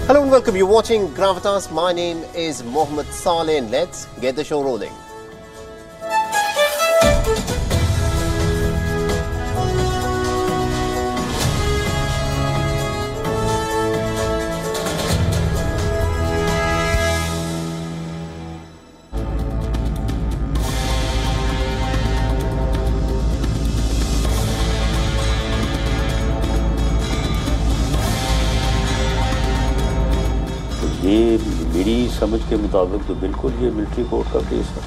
Hello and welcome. You're watching Gravitas. My name is Mohammed Saleh and let's get the show rolling. ये मेरी समझ के मुताबिक तो बिल्कुल ये मिलिट्री कोर्ट का केस है।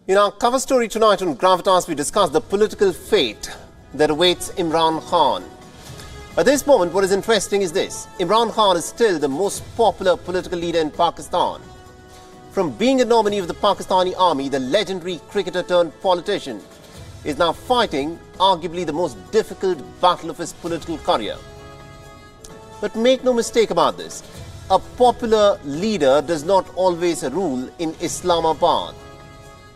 In our cover story tonight on Gravitas, we discuss the political fate that awaits Imran Khan. At this moment, what is interesting is this. Imran Khan is still the most popular political leader in Pakistan. From being a nominee of the Pakistani army, the legendary cricketer turned politician is now fighting arguably the most difficult battle of his political career. But make no mistake about this. A popular leader does not always rule in Islamabad.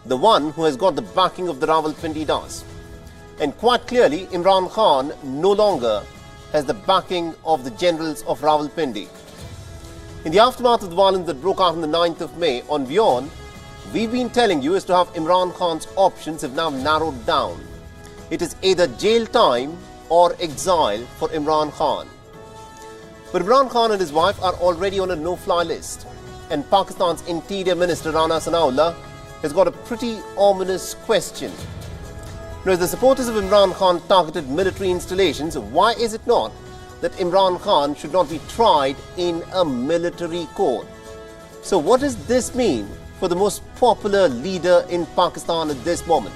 The one who has got the backing of the Rawalpindi does. And quite clearly, Imran Khan no longer has the backing of the generals of Rawalpindi. In the aftermath of the violence that broke out on the 9th of May on WION, we've been telling you as to how Imran Khan's options have now narrowed down. It is either jail time or exile for Imran Khan. But Imran Khan and his wife are already on a no-fly list, and Pakistan's Interior Minister Rana Sanaullah has got a pretty ominous question. Now, as the supporters of Imran Khan targeted military installations, why is it not that Imran Khan should not be tried in a military court? So what does this mean for the most popular leader in Pakistan at this moment?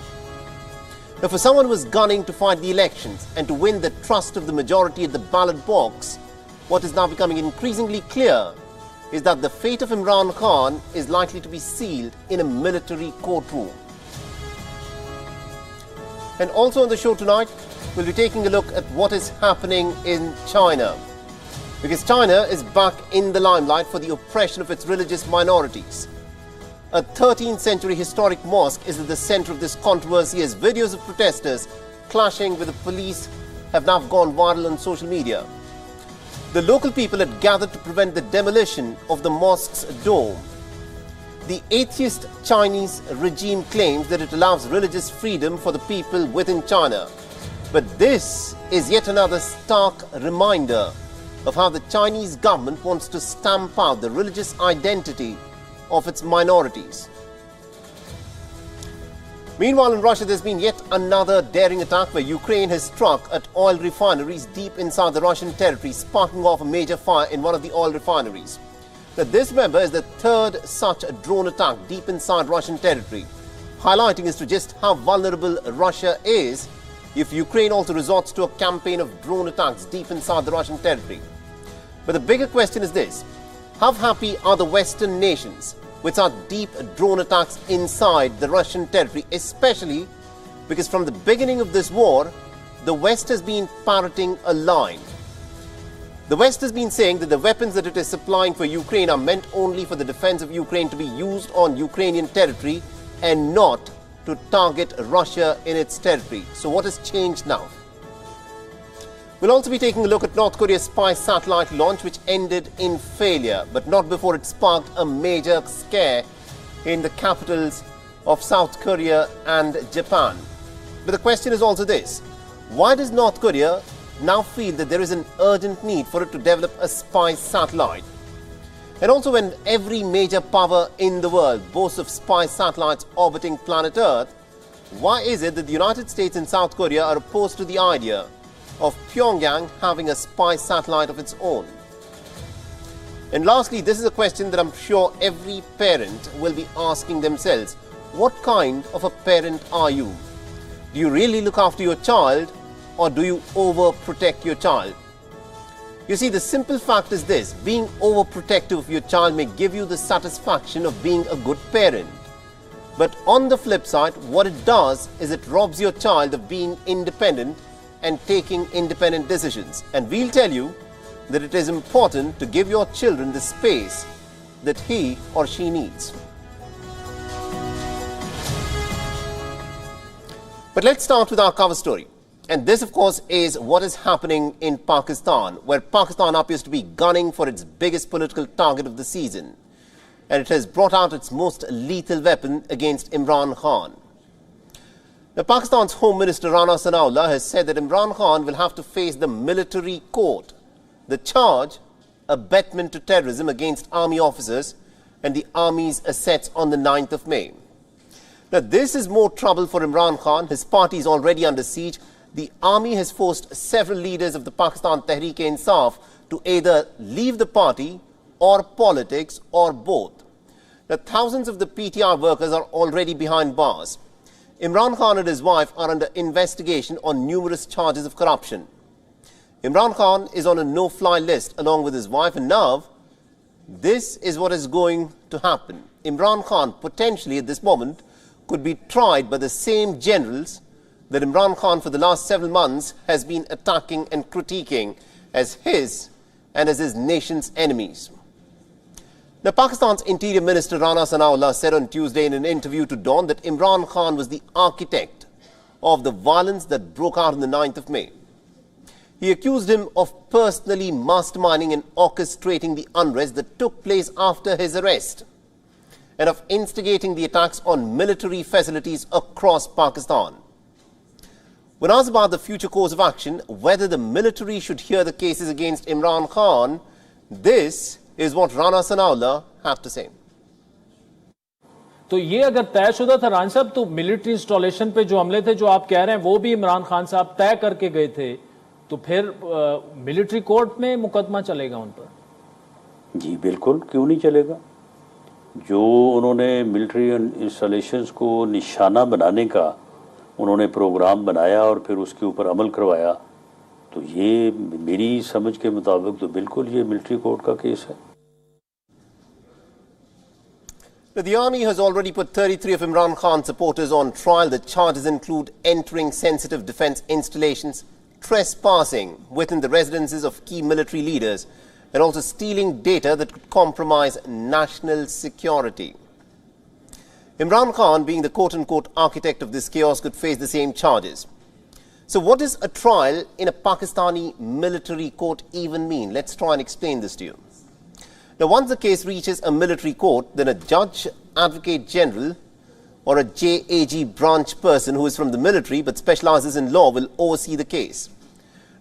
Now, for someone who was gunning to fight the elections and to win the trust of the majority at the ballot box, what is now becoming increasingly clear is that the fate of Imran Khan is likely to be sealed in a military courtroom. And also on the show tonight, we'll be taking a look at what is happening in China. Because China is back in the limelight for the oppression of its religious minorities. A 13th century historic mosque is at the center of this controversy as videos of protesters clashing with the police have now gone viral on social media. The local people had gathered to prevent the demolition of the mosque's dome. The atheist Chinese regime claims that it allows religious freedom for the people within China. But this is yet another stark reminder of how the Chinese government wants to stamp out the religious identity of its minorities. Meanwhile, in Russia, there's been yet another daring attack where Ukraine has struck at oil refineries deep inside the Russian territory, sparking off a major fire in one of the oil refineries. Now, this, remember, is the third such drone attack deep inside Russian territory, highlighting as to just how vulnerable Russia is if Ukraine also resorts to a campaign of drone attacks deep inside the Russian territory. But the bigger question is this: how happy are the Western nations with such deep drone attacks inside the Russian territory, especially because from the beginning of this war, the West has been parroting a line. The West has been saying that the weapons that it is supplying for Ukraine are meant only for the defense of Ukraine to be used on Ukrainian territory and not to target Russia in its territory. So what has changed now? We'll also be taking a look at North Korea's spy satellite launch, which ended in failure, but not before it sparked a major scare in the capitals of South Korea and Japan. But the question is also this: why does North Korea now feel that there is an urgent need for it to develop a spy satellite? And also, when every major power in the world boasts of spy satellites orbiting planet Earth, why is it that the United States and South Korea are opposed to the idea of Pyongyang having a spy satellite of its own? And lastly, this is a question that I'm sure every parent will be asking themselves: what kind of a parent are you? Do you really look after your child, or do you overprotect your child? You see, the simple fact is this: being overprotective of your child may give you the satisfaction of being a good parent. But on the flip side, what it does is it robs your child of being independent and taking independent decisions. And we'll tell you that it is important to give your children the space that he or she needs. But let's start with our cover story. And this, of course, is what is happening in Pakistan, where Pakistan appears to be gunning for its biggest political target of the season. And it has brought out its most lethal weapon against Imran Khan. Now, Pakistan's Home Minister Rana Sanaullah has said that Imran Khan will have to face the military court, the charge abetment to terrorism against army officers and the army's assets on the 9th of May. Now, this is more trouble for Imran Khan. His party is already under siege. The army has forced several leaders of the Pakistan Tehreek-e-Insaf to either leave the party or politics or both. Now, thousands of the PTR workers are already behind bars. Imran Khan and his wife are under investigation on numerous charges of corruption. Imran Khan is on a no-fly list along with his wife, and now this is what is going to happen. Imran Khan potentially at this moment could be tried by the same generals that Imran Khan for the last several months has been attacking and critiquing as his and as his nation's enemies. Now, Pakistan's Interior Minister Rana Sanaullah said on Tuesday in an interview to Dawn that Imran Khan was the architect of the violence that broke out on the 9th of May. He accused him of personally masterminding and orchestrating the unrest that took place after his arrest and of instigating the attacks on military facilities across Pakistan. When asked about the future course of action, whether the military should hear the cases against Imran Khan, this is what Rana Sanaullah have to say. तो ये अगर तयशुदा था रान साहब, तो military installation पे जो हमले थे जो आप कह रहे हैं वो भी इमरान खान साहब तय करके गए थे, तो फिर मिलिट्री कोर्ट में मुकदमा चलेगा उन पर? जी बिल्कुल, क्यों नहीं चलेगा। जो उन्होंने मिलिट्री इंस्टॉलेशंस को निशाना बनाने का उन्होंने प्रोग्राम बनाया और फिर उसके ऊपर अमल करवाया, तो ये मेरी समझ के मुताबिक तो बिल्कुल ये मिलिट्री कोर्ट का केस है। The army has already put 33 of Imran Khan's supporters on trial. The charges include entering sensitive defense installations, trespassing within the residences of key military leaders, and also stealing data that could compromise national security. Imran Khan, being the quote-unquote architect of this chaos, could face the same charges. So what does a trial in a Pakistani military court even mean? Let's try and explain this to you. Now, once the case reaches a military court, then a judge, advocate general, or a JAG branch person who is from the military but specializes in law will oversee the case.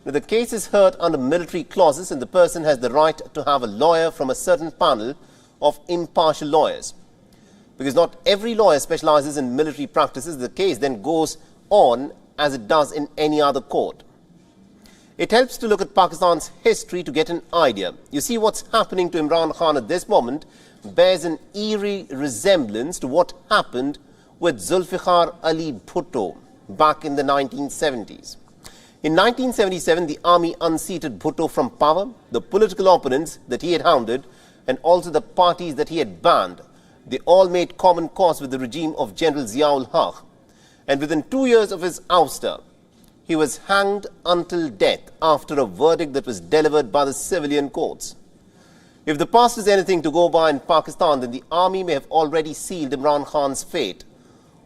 Now, the case is heard under military clauses, and the person has the right to have a lawyer from a certain panel of impartial lawyers. Because not every lawyer specializes in military practices, the case then goes on as it does in any other court. It helps to look at Pakistan's history to get an idea. You see, what's happening to Imran Khan at this moment bears an eerie resemblance to what happened with Zulfikar Ali Bhutto back in the 1970s. In 1977, the army unseated Bhutto from power. The political opponents that he had hounded and also the parties that he had banned, they all made common cause with the regime of General Zia-ul-Haq. And within 2 years of his ouster, he was hanged until death after a verdict that was delivered by the civilian courts. If the past is anything to go by in Pakistan, then the army may have already sealed Imran Khan's fate.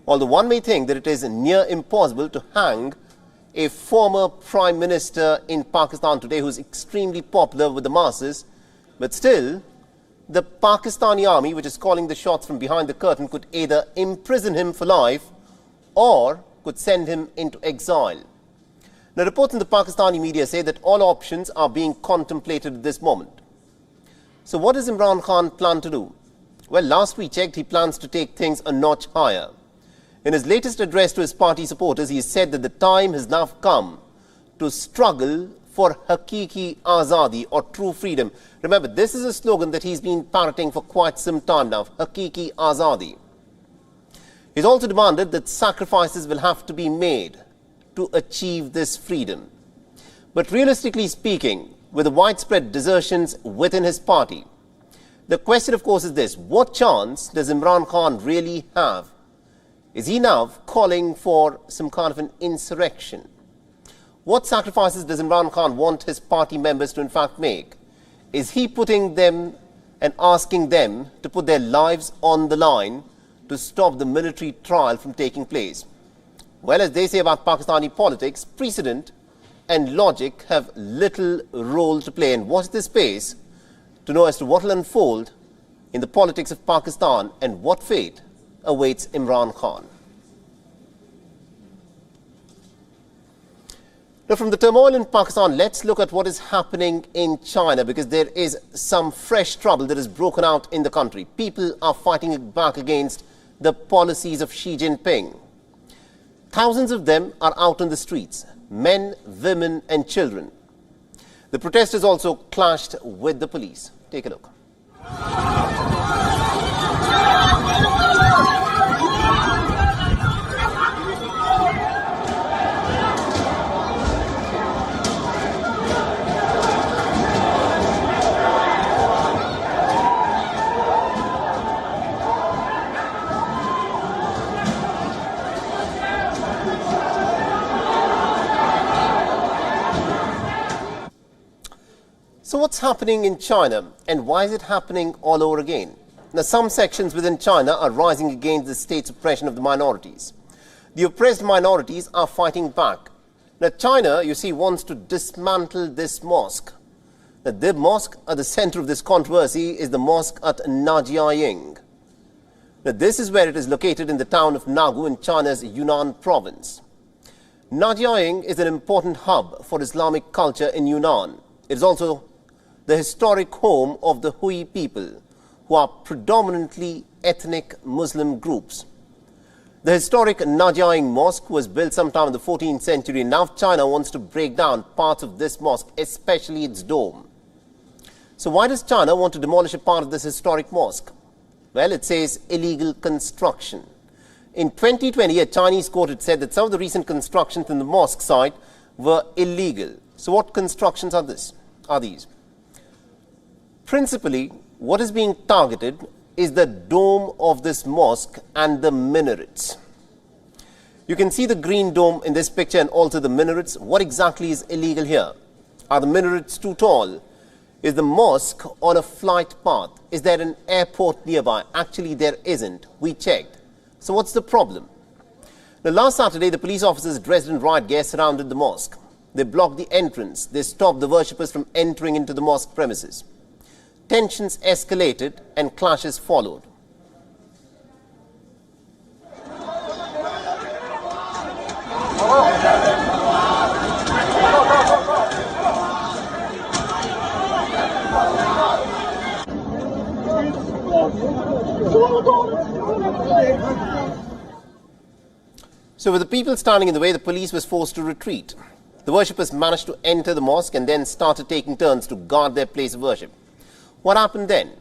Although one may think that it is near impossible to hang a former prime minister in Pakistan today who is extremely popular with the masses, but still, the Pakistani army, which is calling the shots from behind the curtain, could either imprison him for life or could send him into exile. Now, reports in the Pakistani media say that all options are being contemplated at this moment. So what does Imran Khan plan to do? Well, last we checked, he plans to take things a notch higher. In his latest address to his party supporters, he said that the time has now come to struggle for Hakiki Azadi, or true freedom. Remember, this is a slogan that he's been parroting for quite some time now, Hakiki Azadi. He's also demanded that sacrifices will have to be made to achieve this freedom. But realistically speaking, with the widespread desertions within his party, the question, of course, is this: what chance does Imran Khan really have? Is he now calling for some kind of an insurrection? What sacrifices does Imran Khan want his party members to in fact make? Is he putting them and asking them to put their lives on the line to stop the military trial from taking place? Well, as they say about Pakistani politics, precedent and logic have little role to play. And watch this space to know as to what will unfold in the politics of Pakistan and what fate awaits Imran Khan. Now, from the turmoil in Pakistan, let's look at what is happening in China, because there is some fresh trouble that has broken out in the country. People are fighting back against the policies of Xi Jinping. Thousands of them are out on the streets, men, women and children. The protesters also clashed with the police. Take a look. So what's happening in China, and why is it happening all over again? Now, some sections within China are rising against the state's oppression of the minorities. The oppressed minorities are fighting back. Now, China, you see, wants to dismantle this mosque. Now, the mosque at the center of this controversy is the mosque at Najiaying. Now, this is where it is located in the town of Nagu in China's Yunnan province. Najiaying is an important hub for Islamic culture in Yunnan. It is also the historic home of the Hui people, who are predominantly ethnic Muslim groups. The historic Najiaying Mosque was built sometime in the 14th century, and now China wants to break down parts of this mosque, especially its dome. So why does China want to demolish a part of this historic mosque? Well, it says illegal construction. In 2020, a Chinese court had said that some of the recent constructions in the mosque site were illegal. So what constructions are these? Principally, what is being targeted is the dome of this mosque and the minarets. You can see the green dome in this picture and also the minarets. What exactly is illegal here? Are the minarets too tall? Is the mosque on a flight path? Is there an airport nearby? Actually, there isn't. We checked. So what's the problem? Now, last Saturday, the police officers dressed in riot gear surrounded the mosque. They blocked the entrance. They stopped the worshippers from entering into the mosque premises. Tensions escalated and clashes followed. So with the people standing in the way, the police was forced to retreat. The worshippers managed to enter the mosque and then started taking turns to guard their place of worship. What happened then?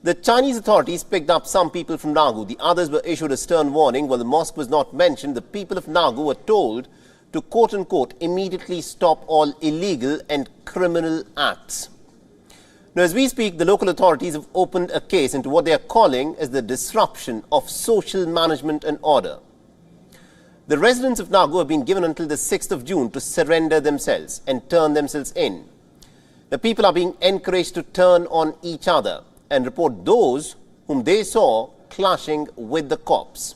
The Chinese authorities picked up some people from Nagu. The others were issued a stern warning. While the mosque was not mentioned, the people of Nagu were told to, quote-unquote, immediately stop all illegal and criminal acts. Now, as we speak, the local authorities have opened a case into what they are calling as the disruption of social management and order. The residents of Nagu have been given until the 6th of June to surrender themselves and turn themselves in. The people are being encouraged to turn on each other and report those whom they saw clashing with the cops.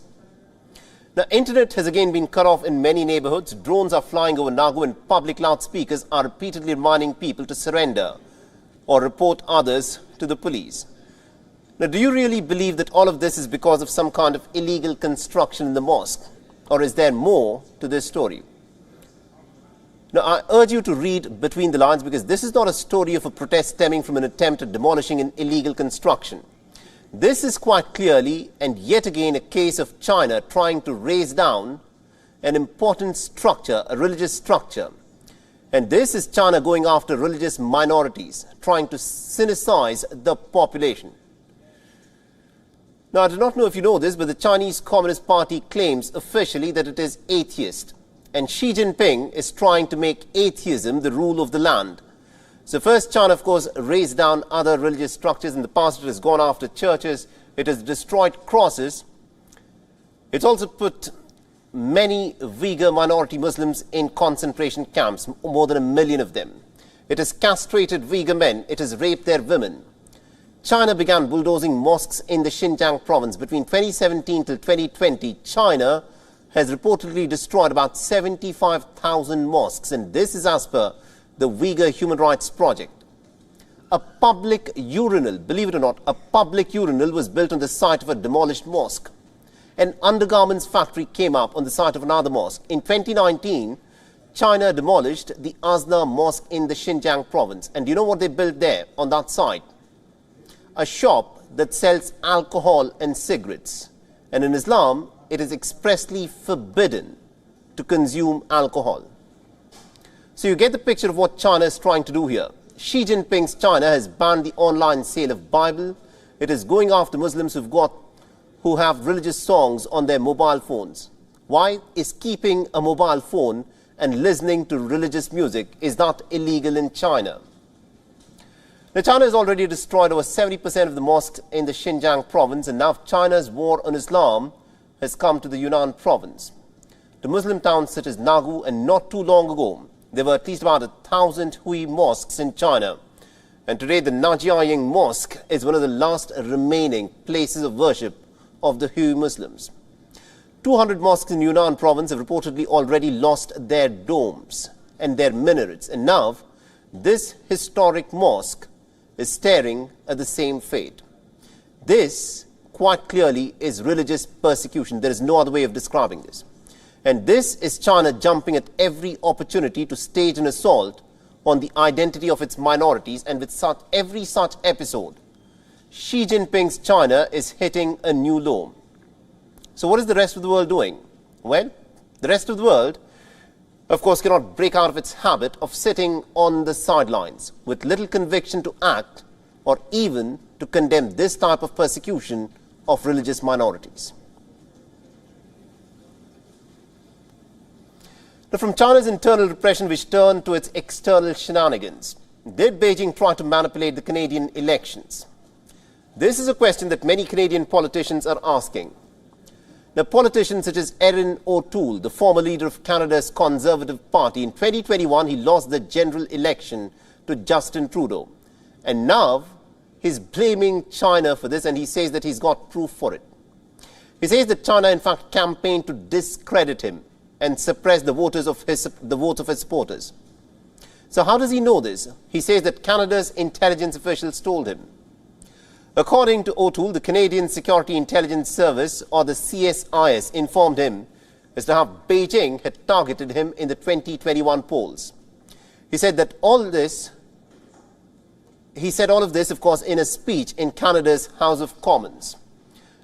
The internet has again been cut off in many neighborhoods. Drones are flying over Nagu and public loudspeakers are repeatedly reminding people to surrender or report others to the police. Now, do you really believe that all of this is because of some kind of illegal construction in the mosque? Or is there more to this story? Now, I urge you to read between the lines, because this is not a story of a protest stemming from an attempt at demolishing an illegal construction. This is quite clearly and yet again a case of China trying to raise down an important structure, a religious structure. And this is China going after religious minorities, trying to sinicize the population. Now, I do not know if you know this, but the Chinese Communist Party claims officially that it is atheist. And Xi Jinping is trying to make atheism the rule of the land. So first, China, of course, raised down other religious structures. In the past, it has gone after churches. It has destroyed crosses. It's also put many Uyghur minority Muslims in concentration camps, more than 1 million of them. It has castrated Uyghur men. It has raped their women. China began bulldozing mosques in the Xinjiang province. Between 2017 till 2020, China has reportedly destroyed about 75,000 mosques, and this is as per the Uyghur Human Rights Project. A public urinal, believe it or not, a public urinal was built on the site of a demolished mosque. An undergarments factory came up on the site of another mosque. In 2019, China demolished the Azna Mosque in the Xinjiang province. And do you know what they built there on that site? A shop that sells alcohol and cigarettes. And in Islam, it is expressly forbidden to consume alcohol. So you get the picture of what China is trying to do here. Xi Jinping's China has banned the online sale of Bible. It is going after Muslims who have religious songs on their mobile phones. Why is keeping a mobile phone and listening to religious music, is that illegal in China? Now, China has already destroyed over 70% of the mosques in the Xinjiang province, and now China's war on Islam has come to the Yunnan province. To Muslim towns such as Nagu, and not too long ago, there were at least about 1,000 Hui mosques in China. And today, the Najiaying Mosque is one of the last remaining places of worship of the Hui Muslims. 200 mosques in Yunnan province have reportedly already lost their domes and their minarets. And now, this historic mosque is staring at the same fate. This, quite clearly, is religious persecution. There is no other way of describing this. And this is China jumping at every opportunity to stage an assault on the identity of its minorities, and with every such episode, Xi Jinping's China is hitting a new low. So what is the rest of the world doing? Well, the rest of the world, of course, cannot break out of its habit of sitting on the sidelines with little conviction to act or even to condemn this type of persecution of religious minorities. Now, from China's internal repression which turned to its external shenanigans, did Beijing try to manipulate the Canadian elections? This is a question that many Canadian politicians are asking. Now, politicians such as Erin O'Toole, the former leader of Canada's Conservative Party, in 2021 he lost the general election to Justin Trudeau. And now he's blaming China for this, and he says that he's got proof for it. He says that China in fact campaigned to discredit him and suppress the votes of his supporters. So how does he know this? He says that Canada's intelligence officials told him. According to O'Toole, the Canadian Security Intelligence Service, or the CSIS, informed him as to how Beijing had targeted him in the 2021 polls. He said that all of this, of course, in a speech in Canada's House of Commons.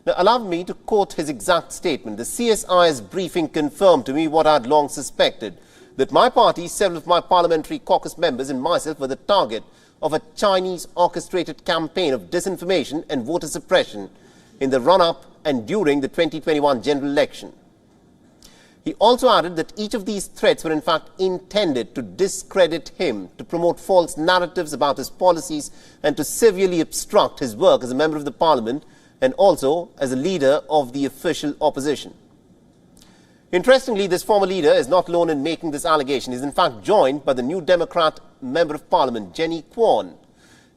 Now, allow me to quote his exact statement. The CSIS briefing confirmed to me what I had long suspected, that my party, several of my parliamentary caucus members and myself were the target of a Chinese orchestrated campaign of disinformation and voter suppression in the run-up and during the 2021 general election. He also added that each of these threats were in fact intended to discredit him, to promote false narratives about his policies, and to severely obstruct his work as a member of the parliament and also as a leader of the official opposition. Interestingly, this former leader is not alone in making this allegation. He is in fact joined by the New Democrat Member of Parliament, Jenny Kwan.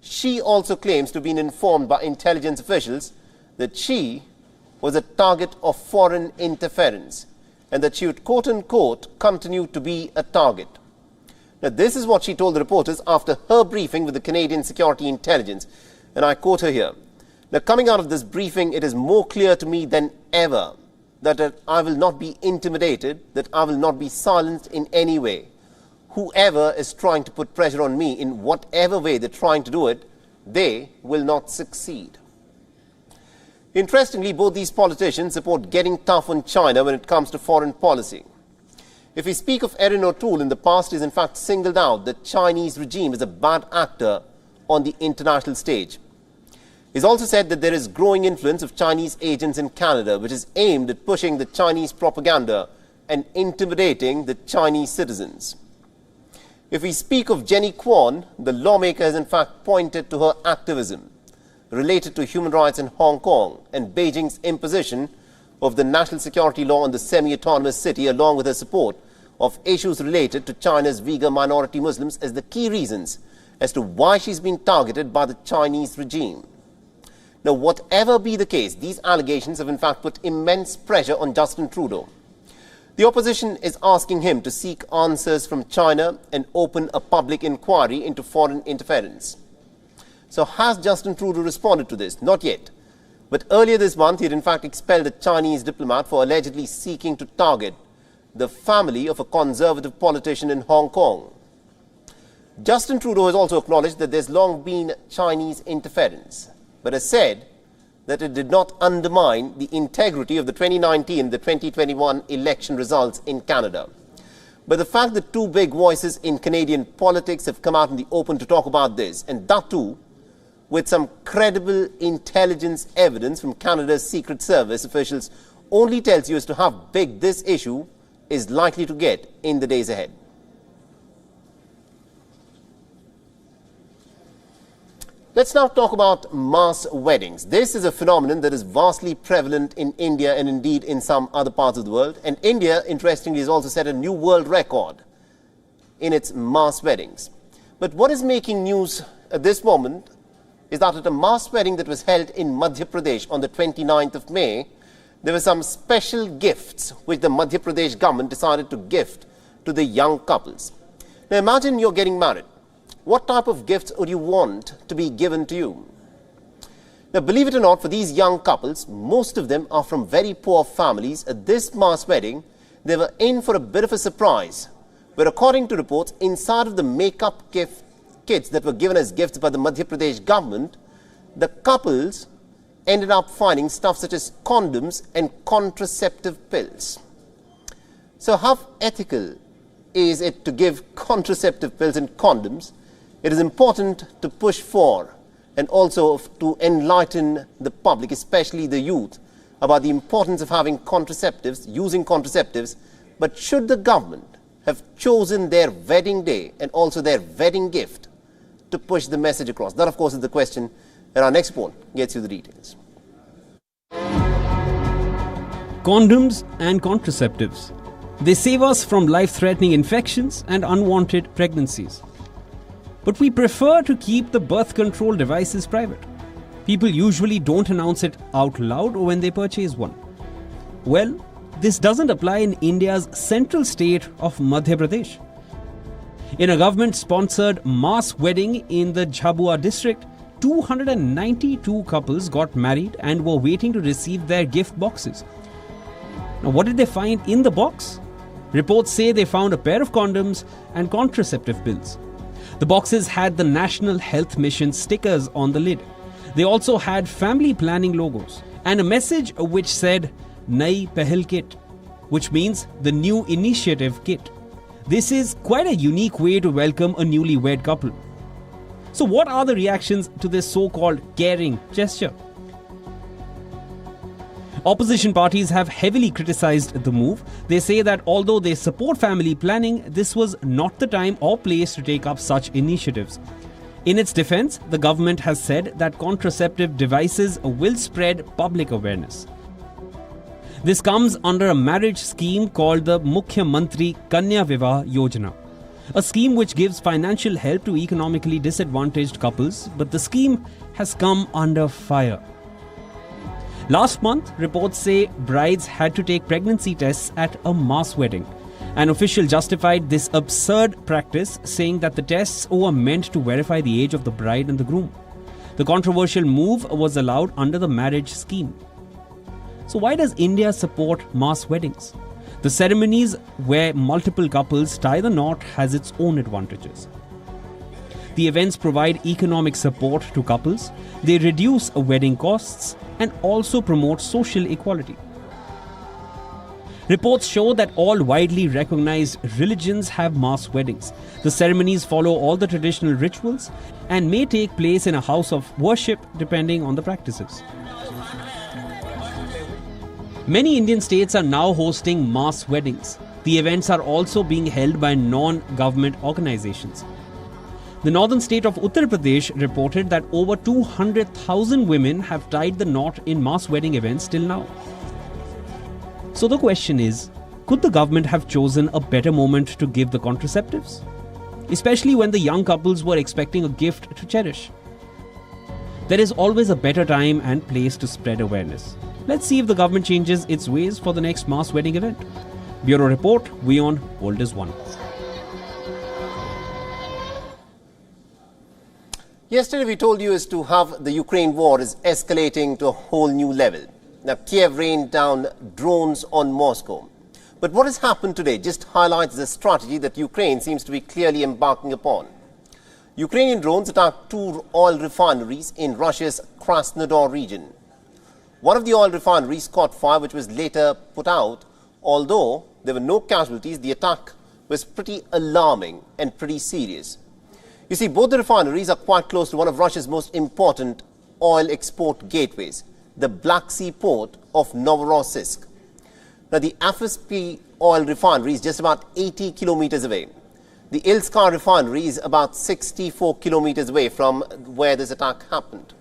She also claims to have been informed by intelligence officials that she was a target of foreign interference and that she would, quote-unquote, continue to be a target. Now, this is what she told the reporters after her briefing with the Canadian Security Intelligence, and I quote her here. Now, coming out of this briefing, it is more clear to me than ever that I will not be intimidated, that I will not be silenced in any way. Whoever is trying to put pressure on me in whatever way they're trying to do it, they will not succeed. Interestingly, both these politicians support getting tough on China when it comes to foreign policy. If we speak of Erin O'Toole, in the past he's in fact singled out the Chinese regime as a bad actor on the international stage. He's also said that there is growing influence of Chinese agents in Canada, which is aimed at pushing the Chinese propaganda and intimidating the Chinese citizens. If we speak of Jenny Kwan, the lawmaker has in fact pointed to her activism related to human rights in Hong Kong and Beijing's imposition of the national security law on the semi-autonomous city, along with her support of issues related to China's Uyghur minority Muslims, as the key reasons as to why she's been targeted by the Chinese regime. Now, whatever be the case, these allegations have in fact put immense pressure on Justin Trudeau. The opposition is asking him to seek answers from China and open a public inquiry into foreign interference. So has Justin Trudeau responded to this? Not yet. But earlier this month, he had in fact expelled a Chinese diplomat for allegedly seeking to target the family of a conservative politician in Hong Kong. Justin Trudeau has also acknowledged that there's long been Chinese interference, but has said that it did not undermine the integrity of the 2019 and the 2021 election results in Canada. But the fact that two big voices in Canadian politics have come out in the open to talk about this, and that too with some credible intelligence evidence from Canada's Secret Service officials, only tells you as to how big this issue is likely to get in the days ahead. Let's now talk about mass weddings. This is a phenomenon that is vastly prevalent in India and indeed in some other parts of the world. And India, interestingly, has also set a new world record in its mass weddings. But what is making news at this moment is that at a mass wedding that was held in Madhya Pradesh on the 29th of May, there were some special gifts which the Madhya Pradesh government decided to gift to the young couples. Now imagine you're getting married. What type of gifts would you want to be given to you? Now, believe it or not, for these young couples, most of them are from very poor families. At this mass wedding, they were in for a bit of a surprise, where according to reports, inside of the makeup kits that were given as gifts by the Madhya Pradesh government, the couples ended up finding stuff such as condoms and contraceptive pills. So how ethical is it to give contraceptive pills and condoms? It is important to push for and also to enlighten the public, especially the youth, about the importance of having contraceptives, using contraceptives. But should the government have chosen their wedding day and also their wedding gift to push the message across? That, of course, is the question, and our next report gets you the details. Condoms and contraceptives. They save us from life-threatening infections and unwanted pregnancies. But we prefer to keep the birth control devices private. People usually don't announce it out loud when they purchase one. Well, this doesn't apply in India's central state of Madhya Pradesh. In a government-sponsored mass wedding in the Jhabua district, 292 couples got married and were waiting to receive their gift boxes. Now, what did they find in the box? Reports say they found a pair of condoms and contraceptive pills. The boxes had the National Health Mission stickers on the lid. They also had family planning logos and a message which said Nai Pehal Kit, which means the new initiative kit. This is quite a unique way to welcome a newlywed couple. So what are the reactions to this so-called caring gesture? Opposition parties have heavily criticized the move. They say that although they support family planning, this was not the time or place to take up such initiatives. In its defense, the government has said that contraceptive devices will spread public awareness. This comes under a marriage scheme called the Mukhya Mantri Kanya Vivah Yojana, a scheme which gives financial help to economically disadvantaged couples, but the scheme has come under fire. Last month, reports say brides had to take pregnancy tests at a mass wedding. An official justified this absurd practice, saying that the tests were meant to verify the age of the bride and the groom. The controversial move was allowed under the marriage scheme. So why does India support mass weddings? The ceremonies where multiple couples tie the knot has its own advantages. The events provide economic support to couples, they reduce wedding costs, and also promote social equality. Reports show that all widely recognized religions have mass weddings. The ceremonies follow all the traditional rituals and may take place in a house of worship depending on the practices. Many Indian states are now hosting mass weddings. The events are also being held by non-government organizations. The northern state of Uttar Pradesh reported that over 200,000 women have tied the knot in mass wedding events till now. So the question is, could the government have chosen a better moment to give the contraceptives? Especially when the young couples were expecting a gift to cherish. There is always a better time and place to spread awareness. Let's see if the government changes its ways for the next mass wedding event. Bureau Report, WION World is One. Yesterday we told you as to how the Ukraine war is escalating to a whole new level. Now Kiev rained down drones on Moscow. But what has happened today just highlights the strategy that Ukraine seems to be clearly embarking upon. Ukrainian drones attacked 2 oil refineries in Russia's Krasnodar region. One of the oil refineries caught fire, which was later put out. Although there were no casualties, the attack was pretty alarming and pretty serious. You see, both the refineries are quite close to one of Russia's most important oil export gateways, the Black Sea port of Novorossiysk. Now, the FSP oil refinery is just about 80 kilometers away. The Ilskar refinery is about 64 kilometers away from where this attack happened.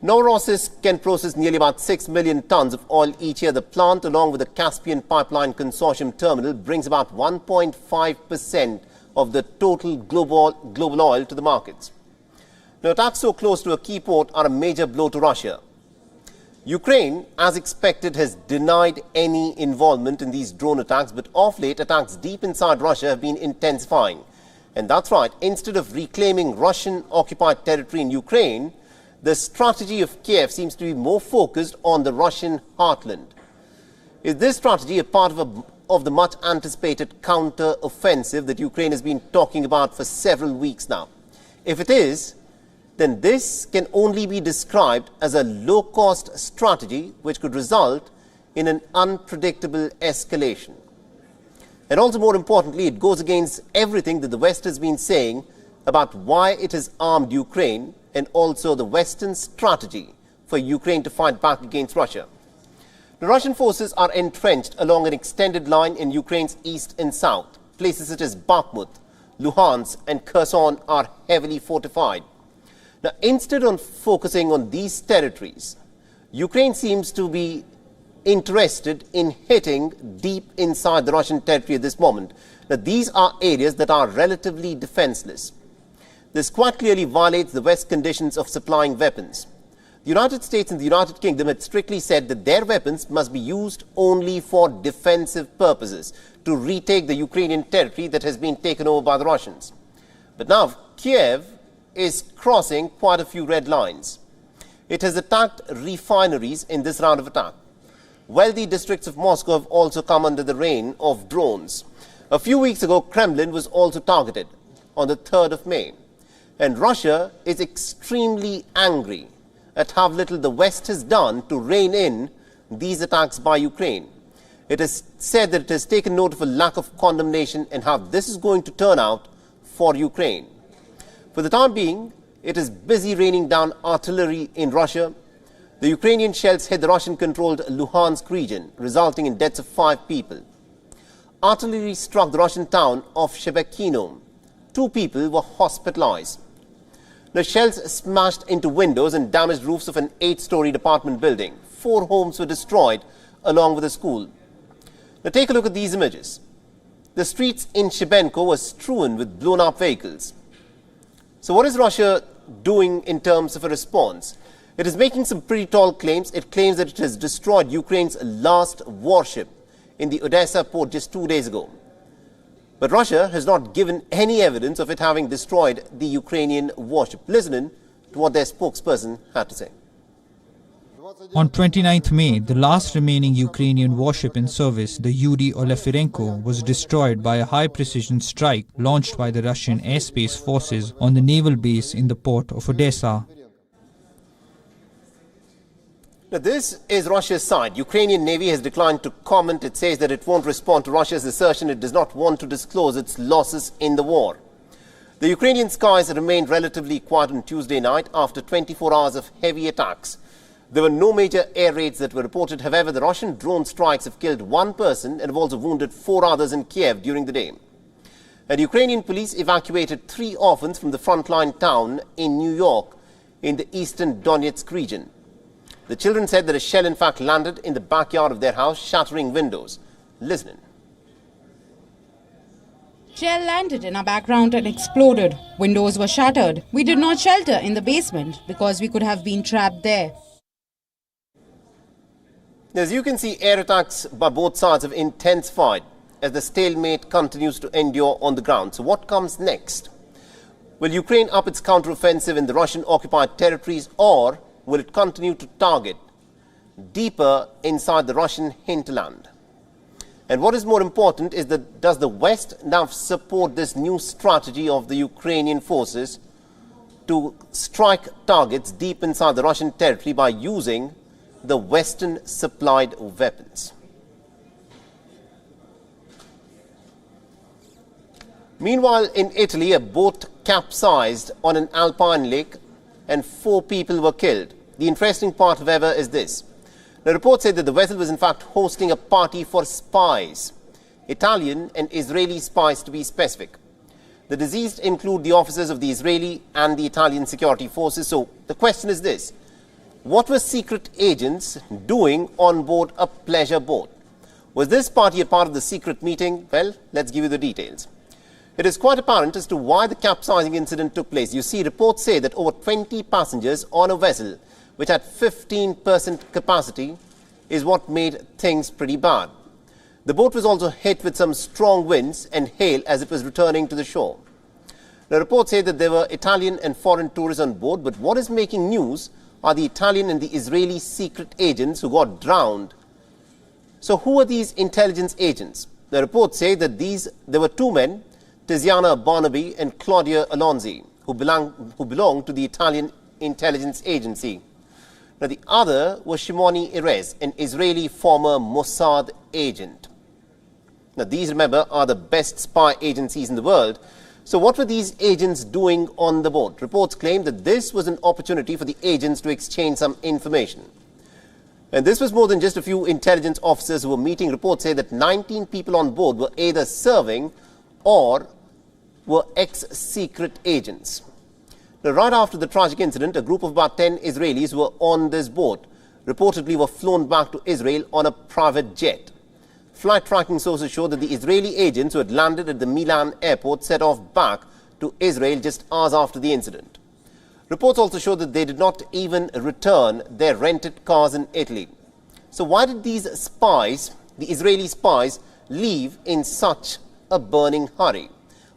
Novorossiysk can process nearly about 6 million tons of oil each year. The plant, along with the Caspian Pipeline Consortium terminal, brings about 1.5% of the total global oil to the markets. Now, attacks so close to a key port are a major blow to Russia. Ukraine, as expected, has denied any involvement in these drone attacks, but of late, attacks deep inside Russia have been intensifying. And that's right, instead of reclaiming Russian-occupied territory in Ukraine, the strategy of Kiev seems to be more focused on the Russian heartland. Is this strategy a part of the much-anticipated counter-offensive that Ukraine has been talking about for several weeks now? If it is, then this can only be described as a low-cost strategy which could result in an unpredictable escalation. And also, more importantly, it goes against everything that the West has been saying about why it has armed Ukraine and also the Western strategy for Ukraine to fight back against Russia. The Russian forces are entrenched along an extended line in Ukraine's east and south. Places such as Bakhmut, Luhansk and Kherson are heavily fortified. Now, instead of focusing on these territories, Ukraine seems to be interested in hitting deep inside the Russian territory at this moment. Now, these are areas that are relatively defenseless. This quite clearly violates the West's conditions of supplying weapons. The United States and the United Kingdom had strictly said that their weapons must be used only for defensive purposes to retake the Ukrainian territory that has been taken over by the Russians. But now, Kiev is crossing quite a few red lines. It has attacked refineries in this round of attack. Wealthy districts of Moscow have also come under the rain of drones. A few weeks ago, Kremlin was also targeted on the 3rd of May. And Russia is extremely angry at how little the West has done to rein in these attacks by Ukraine. It has said that it has taken note of a lack of condemnation and how this is going to turn out for Ukraine. For the time being, it is busy raining down artillery in Russia. The Ukrainian shells hit the Russian-controlled Luhansk region, resulting in deaths of 5 people. Artillery struck the Russian town of Shebekino. 2 people were hospitalized. The shells smashed into windows and damaged roofs of an 8-story apartment building. 4 homes were destroyed, along with a school. Now take a look at these images. The streets in Shebenko were strewn with blown-up vehicles. So what is Russia doing in terms of a response? It is making some pretty tall claims. It claims that it has destroyed Ukraine's last warship in the Odessa port just 2 days ago. But Russia has not given any evidence of it having destroyed the Ukrainian warship. Listen to what their spokesperson had to say. On 29th May, the last remaining Ukrainian warship in service, the Yuri Olefirenko, was destroyed by a high-precision strike launched by the Russian airspace forces on the naval base in the port of Odessa. Now, this is Russia's side. Ukrainian Navy has declined to comment. It says that it won't respond to Russia's assertion. It does not want to disclose its losses in the war. The Ukrainian skies remained relatively quiet on Tuesday night after 24 hours of heavy attacks. There were no major air raids that were reported. However, the Russian drone strikes have killed 1 person and have also wounded 4 others in Kiev during the day. And Ukrainian police evacuated 3 orphans from the frontline town in New York in the eastern Donetsk region. The children said that a shell in fact landed in the backyard of their house, shattering windows. Listen in. Shell landed in our background and exploded. Windows were shattered. We did not shelter in the basement because we could have been trapped there. As you can see, air attacks by both sides have intensified as the stalemate continues to endure on the ground. So what comes next? Will Ukraine up its counteroffensive in the Russian-occupied territories, or will it continue to target deeper inside the Russian hinterland? And what is more important is that does the West now support this new strategy of the Ukrainian forces to strike targets deep inside the Russian territory by using the Western-supplied weapons? Meanwhile, in Italy, a boat capsized on an alpine lake and 4 people were killed. The interesting part, however, is this. The report said that the vessel was in fact hosting a party for spies, Italian and Israeli spies to be specific. The deceased include the officers of the Israeli and the Italian security forces. So the question is this: what were secret agents doing on board a pleasure boat? Was this party a part of the secret meeting? Well, let's give you the details. It is quite apparent as to why the capsizing incident took place. You see, reports say that over 20 passengers on a vessel which had 15% capacity is what made things pretty bad. The boat was also hit with some strong winds and hail as it was returning to the shore. The reports say that there were Italian and foreign tourists on board, but what is making news are the Italian and the Israeli secret agents who got drowned. So who are these intelligence agents? The reports say that there were 2 men, Tiziana Barnaby and Claudia Alonzi, who belong to the Italian intelligence agency. Now, the other was Shimoni Erez, an Israeli former Mossad agent. Now, these, remember, are the best spy agencies in the world. So what were these agents doing on the boat? Reports claim that this was an opportunity for the agents to exchange some information. And this was more than just a few intelligence officers who were meeting. Reports say that 19 people on board were either serving or were ex-secret agents. Now, right after the tragic incident, a group of about 10 Israelis who were on this boat reportedly were flown back to Israel on a private jet. Flight tracking sources show that the Israeli agents who had landed at the Milan airport set off back to Israel just hours after the incident. Reports also show that they did not even return their rented cars in Italy. So why did these spies, the Israeli spies, leave in such a burning hurry?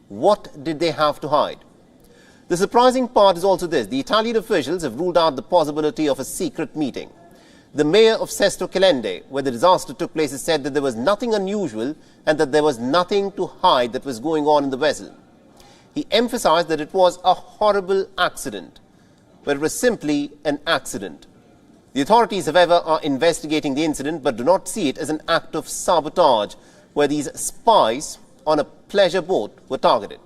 What did they have to hide? The surprising part is also this. The Italian officials have ruled out the possibility of a secret meeting. The mayor of Sesto Calende, where the disaster took place, has said that there was nothing unusual and that there was nothing to hide that was going on in the vessel. He emphasized that it was a horrible accident, but it was simply an accident. The authorities, however, are investigating the incident but do not see it as an act of sabotage where these spies on a pleasure boat were targeted.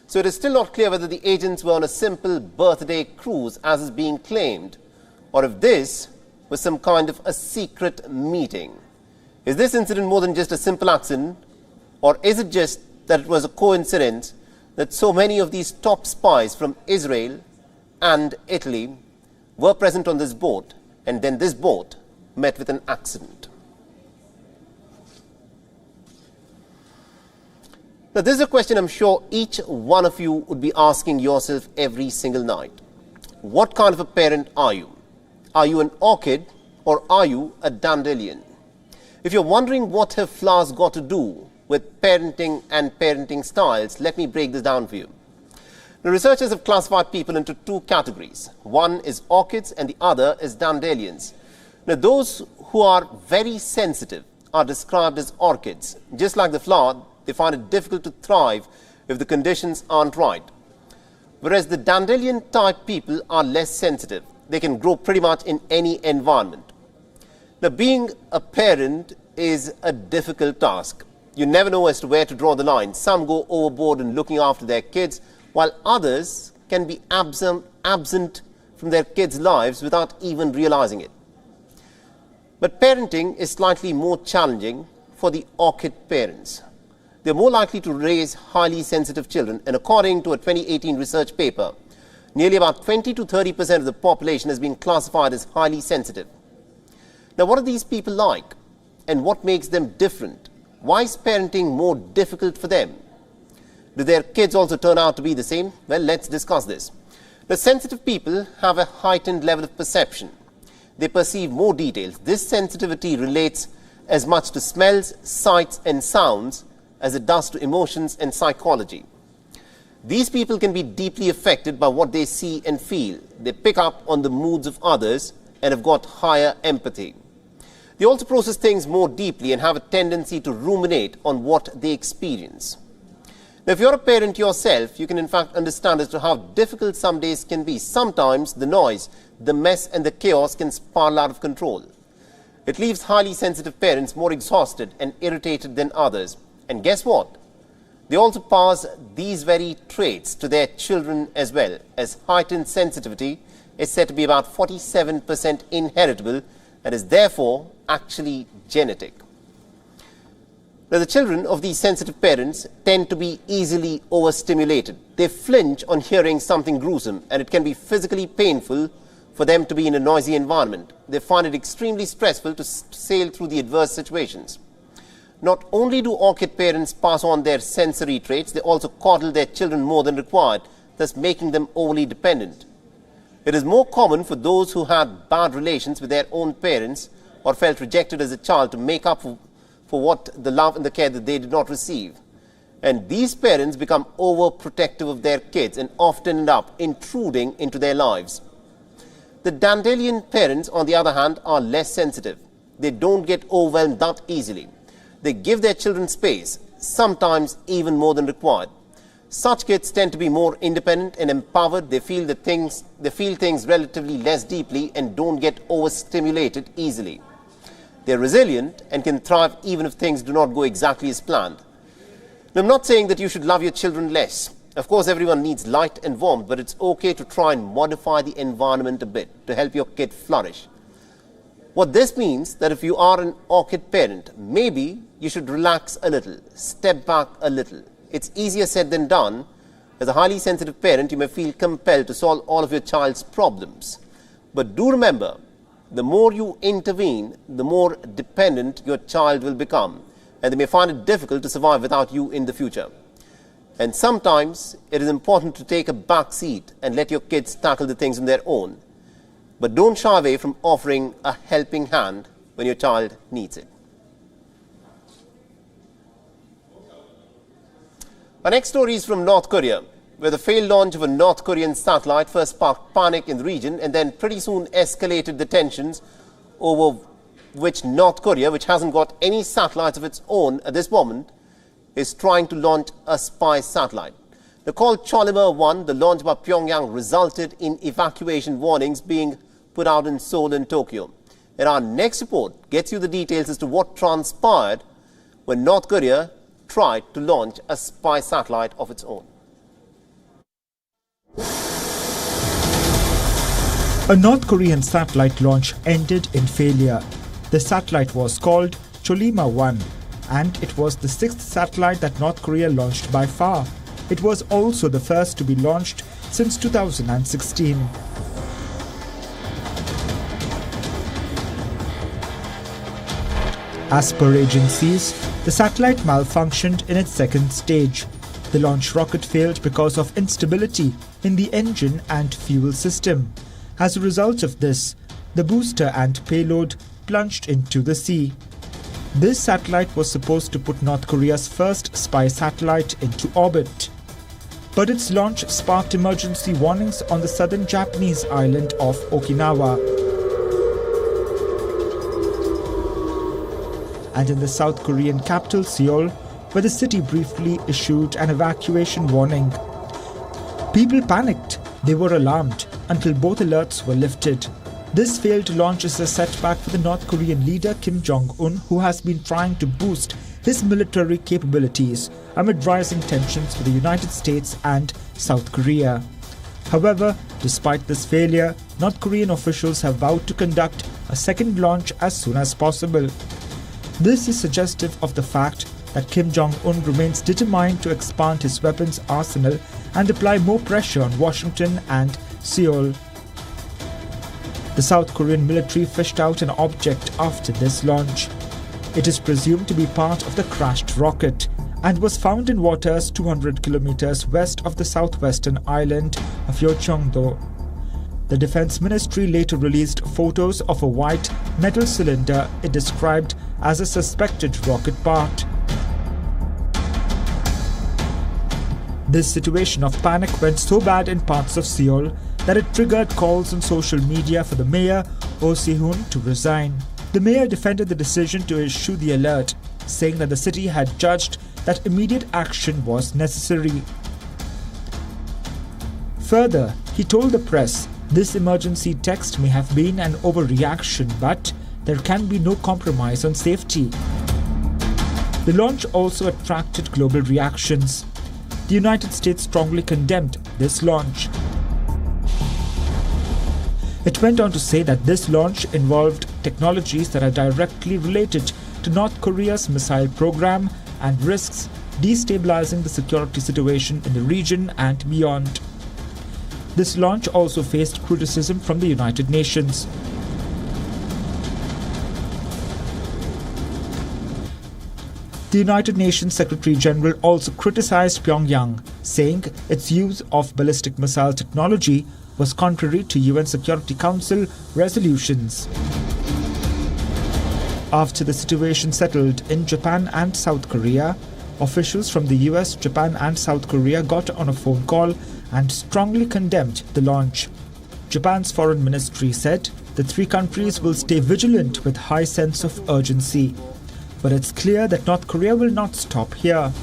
So it is still not clear whether the agents were on a simple birthday cruise as is being claimed, or if this was some kind of a secret meeting. Is this incident more than just a simple accident, or is it just that it was a coincidence that so many of these top spies from Israel and Italy were present on this boat, and then this boat met with an accident? Now, this is a question I'm sure each one of you would be asking yourself every single night. What kind of a parent are you? Are you an orchid or are you a dandelion? If you're wondering what have flowers got to do with parenting and parenting styles, let me break this down for you. The researchers have classified people into 2 categories. One is orchids and the other is dandelions. Now, those who are very sensitive are described as orchids. Just like the flower, they find it difficult to thrive if the conditions aren't right. Whereas the dandelion type people are less sensitive. They can grow pretty much in any environment. Now, being a parent is a difficult task. You never know as to where to draw the line. Some go overboard in looking after their kids, while others can be absent from their kids' lives without even realizing it. But parenting is slightly more challenging for the orchid parents. They're more likely to raise highly sensitive children, and according to a 2018 research paper, nearly about 20 to 30% of the population has been classified as highly sensitive. Now, what are these people like? And what makes them different? Why is parenting more difficult for them? Do their kids also turn out to be the same? Well, let's discuss this. The sensitive people have a heightened level of perception. They perceive more details. This sensitivity relates as much to smells, sights and sounds as it does to emotions and psychology. These people can be deeply affected by what they see and feel. They pick up on the moods of others and have got higher empathy. They also process things more deeply and have a tendency to ruminate on what they experience. Now, if you're a parent yourself, you can in fact understand as to how difficult some days can be. Sometimes the noise, the mess and the chaos can spiral out of control. It leaves highly sensitive parents more exhausted and irritated than others. And guess what? They also pass these very traits to their children as well, as heightened sensitivity is said to be about 47% inheritable and is therefore actually genetic. Now, the children of these sensitive parents tend to be easily overstimulated. They flinch on hearing something gruesome, and it can be physically painful for them to be in a noisy environment. They find it extremely stressful to sail through the adverse situations. Not only do orchid parents pass on their sensory traits, they also coddle their children more than required, thus making them overly dependent. It is more common for those who had bad relations with their own parents or felt rejected as a child to make up for what the love and the care that they did not receive. And these parents become overprotective of their kids and often end up intruding into their lives. The Dandelion parents, on the other hand, are less sensitive. They don't get overwhelmed that easily. They give their children space, sometimes even more than required. Such kids tend to be more independent and empowered. They feel things relatively less deeply and don't get overstimulated easily. They're resilient and can thrive even if things do not go exactly as planned. Now, I'm not saying that you should love your children less. Of course, everyone needs light and warmth, but it's okay to try and modify the environment a bit to help your kid flourish. What this means that if you are an orchid parent, maybe you should relax a little, step back a little. It's easier said than done. As a highly sensitive parent, you may feel compelled to solve all of your child's problems. But do remember, the more you intervene, the more dependent your child will become, and they may find it difficult to survive without you in the future. And sometimes it is important to take a back seat and let your kids tackle the things on their own. But don't shy away from offering a helping hand when your child needs it. Our next story is from North Korea, where the failed launch of a North Korean satellite first sparked panic in the region and then pretty soon escalated the tensions over which North Korea, which hasn't got any satellites of its own at this moment, is trying to launch a spy satellite. The called Chollima-1, the launch by Pyongyang, resulted in evacuation warnings being put out in Seoul and Tokyo. And our next report gets you the details as to what transpired when North Korea tried to launch a spy satellite of its own. A North Korean satellite launch ended in failure. The satellite was called Chollima-1, and it was the sixth satellite that North Korea launched by far. It was also the first to be launched since 2016. As per agencies, the satellite malfunctioned in its second stage. The launch rocket failed because of instability in the engine and fuel system. As a result of this, the booster and payload plunged into the sea. This satellite was supposed to put North Korea's first spy satellite into orbit. But its launch sparked emergency warnings on the southern Japanese island of Okinawa. And in the South Korean capital Seoul, where the city briefly issued an evacuation warning. People panicked. They were alarmed until both alerts were lifted. This failed launch is a setback for the North Korean leader Kim Jong-un, who has been trying to boost his military capabilities amid rising tensions with the United States and South Korea. However, despite this failure, North Korean officials have vowed to conduct a second launch as soon as possible. This is suggestive of the fact that Kim Jong-un remains determined to expand his weapons arsenal and apply more pressure on Washington and Seoul. The South Korean military fished out an object after this launch. It is presumed to be part of the crashed rocket and was found in waters 200 kilometers west of the southwestern island of Yeocheong-do. The Defense Ministry later released photos of a white metal cylinder it described as a suspected rocket part. This situation of panic went so bad in parts of Seoul that it triggered calls on social media for the mayor, Oh Si-hoon, to resign. The mayor defended the decision to issue the alert, saying that the city had judged that immediate action was necessary. Further, he told the press, "This emergency text may have been an overreaction, but there can be no compromise on safety." The launch also attracted global reactions. The United States strongly condemned this launch. It went on to say that this launch involved technologies that are directly related to North Korea's missile program and risks destabilizing the security situation in the region and beyond. This launch also faced criticism from the United Nations. The United Nations Secretary General also criticized Pyongyang, saying its use of ballistic missile technology was contrary to UN Security Council resolutions. After the situation settled in Japan and South Korea, officials from the US, Japan and South Korea got on a phone call and strongly condemned the launch. Japan's foreign ministry said the three countries will stay vigilant with high sense of urgency. But it's clear that North Korea will not stop here,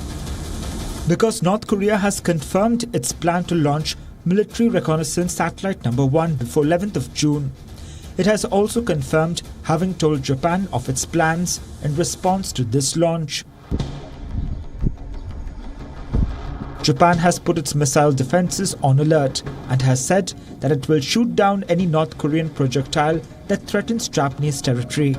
because North Korea has confirmed its plan to launch military reconnaissance satellite number 1 before 11th of June. It has also confirmed having told Japan of its plans in response to this launch. Japan has put its missile defenses on alert and has said that it will shoot down any North Korean projectile that threatens Japanese territory.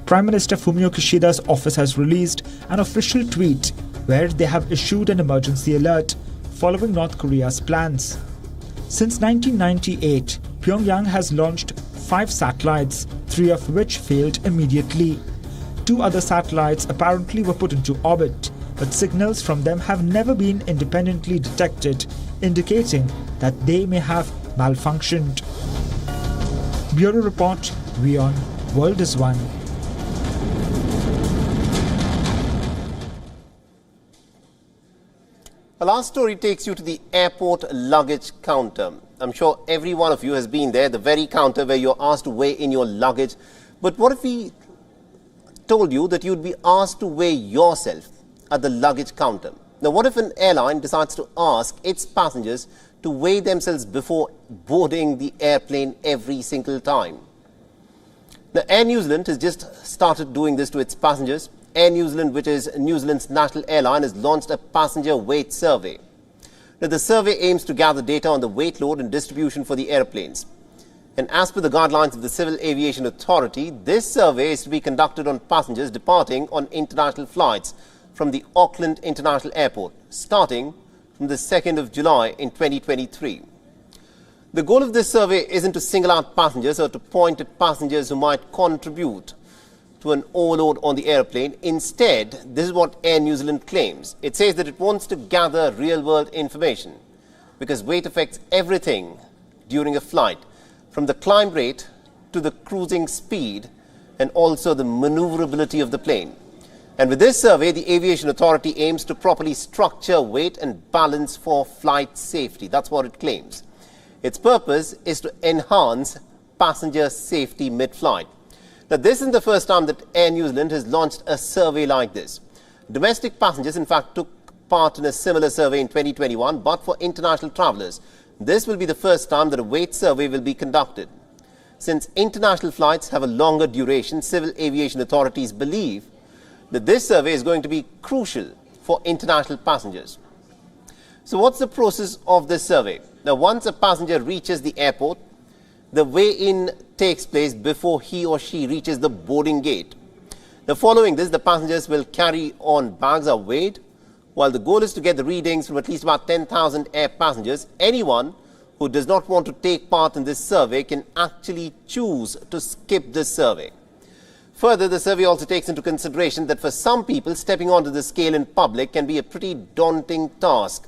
Prime Minister Fumio Kishida's office has released an official tweet where they have issued an emergency alert following North Korea's plans. Since 1998, Pyongyang has launched 5 satellites, 3 of which failed immediately. 2 other satellites apparently were put into orbit, but signals from them have never been independently detected, indicating that they may have malfunctioned. Bureau Report, WION, World is One. Our last story takes you to the airport luggage counter. I'm sure every one of you has been there, the very counter where you're asked to weigh in your luggage. But what if we told you that you'd be asked to weigh yourself at the luggage counter? Now, what if an airline decides to ask its passengers to weigh themselves before boarding the airplane every single time? Now, Air New Zealand has just started doing this to its passengers. Air New Zealand, which is New Zealand's national airline, has launched a passenger weight survey. Now, the survey aims to gather data on the weight load and distribution for the airplanes. And as per the guidelines of the Civil Aviation Authority, this survey is to be conducted on passengers departing on international flights from the Auckland International Airport, starting from the 2nd of July in 2023. The goal of this survey isn't to single out passengers or to point at passengers who might contribute to an overload on the airplane. Instead, this is what Air New Zealand claims. It says that it wants to gather real-world information because weight affects everything during a flight, from the climb rate to the cruising speed and also the maneuverability of the plane. And with this survey, the Aviation Authority aims to properly structure weight and balance for flight safety. That's what it claims. Its purpose is to enhance passenger safety mid-flight. Now, this isn't the first time that Air New Zealand has launched a survey like this. Domestic passengers, in fact, took part in a similar survey in 2021, but for international travellers, this will be the first time that a weight survey will be conducted. Since international flights have a longer duration, civil aviation authorities believe that this survey is going to be crucial for international passengers. So what's the process of this survey? Now, once a passenger reaches the airport, the weigh-in takes place before he or she reaches the boarding gate. Now, following this, the passengers will carry on bags are weighed, While the goal is to get the readings from at least about 10,000 air passengers, anyone who does not want to take part in this survey can actually choose to skip this survey. Further, the survey also takes into consideration that for some people, stepping onto the scale in public can be a pretty daunting task.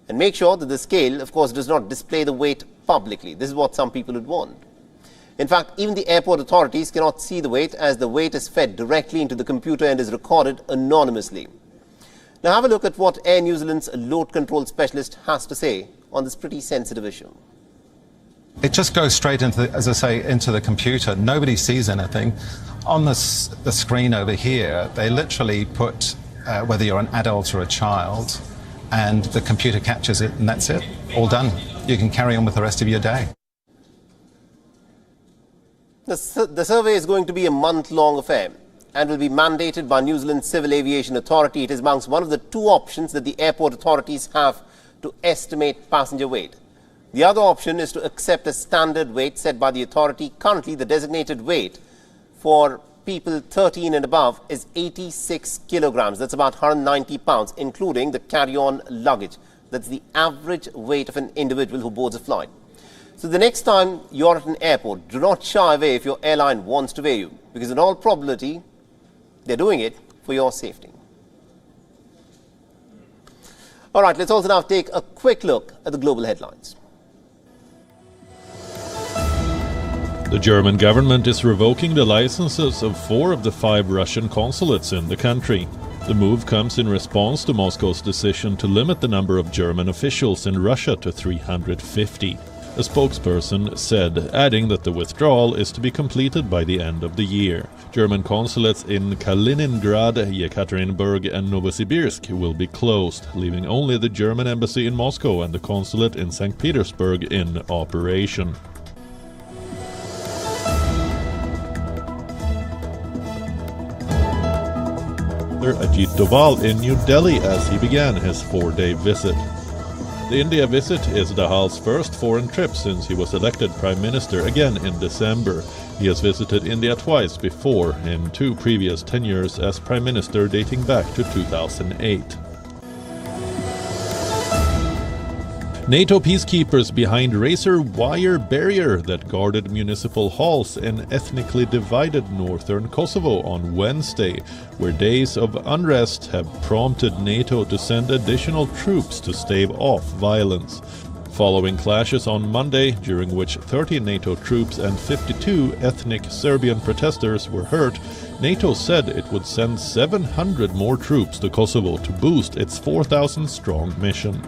And make sure that the scale, of course, does not display the weight publicly. This is what some people would want. In fact, even the airport authorities cannot see the weight, as the weight is fed directly into the computer and is recorded anonymously. Now have a look at what Air New Zealand's load control specialist has to say on this pretty sensitive issue. It just goes straight into, as I say, into the computer. Nobody sees anything. On the screen over here, they literally put whether you're an adult or a child, and the computer captures it, and that's it. All done. You can carry on with the rest of your day. The survey is going to be a month-long affair and will be mandated by New Zealand's Civil Aviation Authority. It is amongst one of the two options that the airport authorities have to estimate passenger weight. The other option is to accept a standard weight set by the authority. Currently, the designated weight for people 13 and above is 86 kilograms. That's about 190 pounds, including the carry-on luggage. That's the average weight of an individual who boards a flight. So the next time you're at an airport, do not shy away if your airline wants to weigh you, because in all probability, they're doing it for your safety. All right, let's also now take a quick look at the global headlines. The German government is revoking the licenses of 4 of the 5 Russian consulates in the country. The move comes in response to Moscow's decision to limit the number of German officials in Russia to 350. A spokesperson said, adding that the withdrawal is to be completed by the end of the year. German consulates in Kaliningrad, Yekaterinburg and Novosibirsk will be closed, leaving only the German embassy in Moscow and the consulate in St. Petersburg in operation. Ajit Doval in New Delhi as he began his 4-day visit. The India visit is Doval's first foreign trip since he was elected Prime Minister again in December. He has visited India twice before, in 2 previous tenures as Prime Minister dating back to 2008. NATO peacekeepers behind razor wire barrier that guarded municipal halls in ethnically divided northern Kosovo on Wednesday, where days of unrest have prompted NATO to send additional troops to stave off violence. Following clashes on Monday, during which 30 NATO troops and 52 ethnic Serbian protesters were hurt, NATO said it would send 700 more troops to Kosovo to boost its 4,000-strong mission.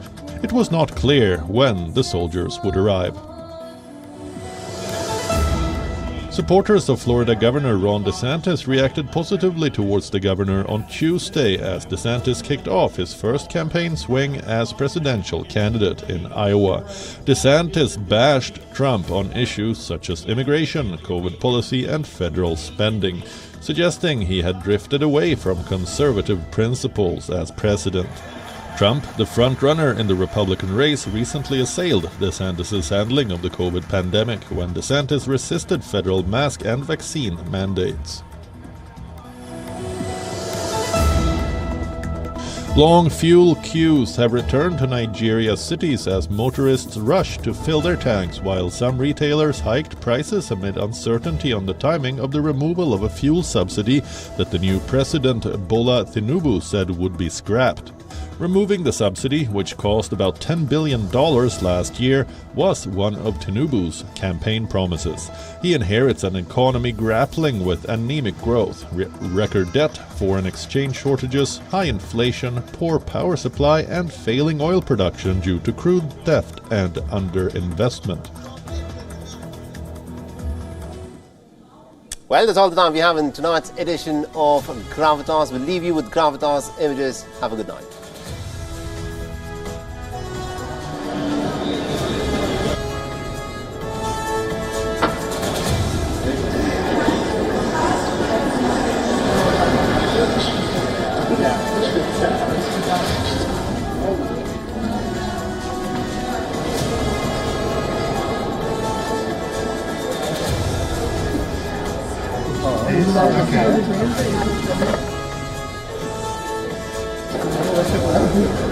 It was not clear when the soldiers would arrive. Supporters of Florida Governor Ron DeSantis reacted positively towards the governor on Tuesday as DeSantis kicked off his first campaign swing as presidential candidate in Iowa. DeSantis bashed Trump on issues such as immigration, COVID policy, and federal spending, suggesting he had drifted away from conservative principles as president. Trump, the frontrunner in the Republican race, recently assailed DeSantis' handling of the COVID pandemic when DeSantis resisted federal mask and vaccine mandates. Long fuel queues have returned to Nigeria's cities as motorists rush to fill their tanks, while some retailers hiked prices amid uncertainty on the timing of the removal of a fuel subsidy that the new president Bola Tinubu said would be scrapped. Removing the subsidy, which cost about $10 billion last year, was one of Tinubu's campaign promises. He inherits an economy grappling with anemic growth, record debt, foreign exchange shortages, high inflation, poor power supply, and failing oil production due to crude theft and underinvestment. Well, that's all the time we have in tonight's edition of Gravitas. We'll leave you with Gravitas images. Have a good night. Okay. Thank you.